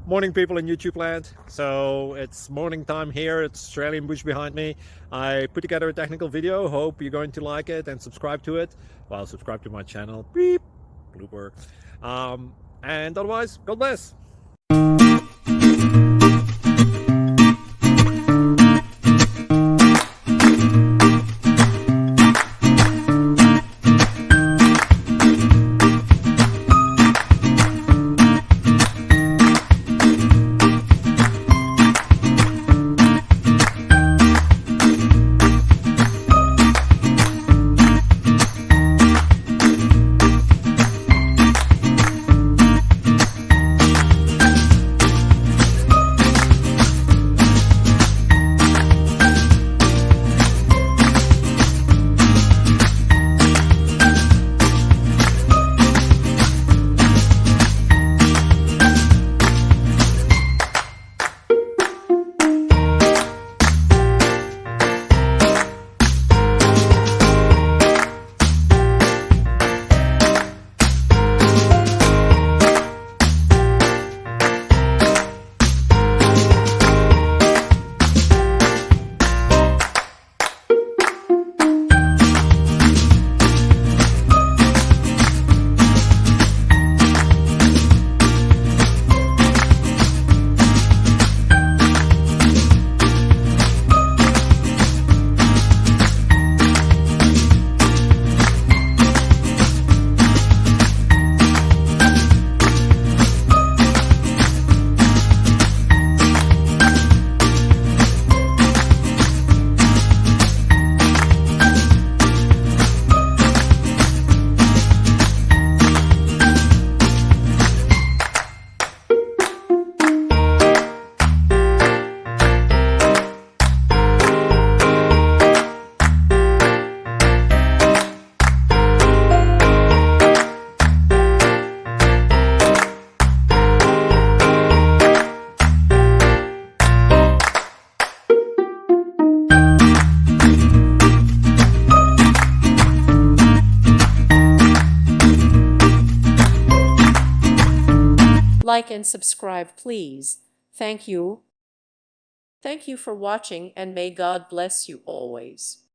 Morning, people in YouTube land. So it's morning time here. It's Australian bush behind me. I put together a technical video. Hope you're going to like it and subscribe to it. Well, subscribe to my channel. Beep. Blooper. And otherwise, God bless. Like and subscribe, please. Thank you. Thank you for watching, and may God bless you always.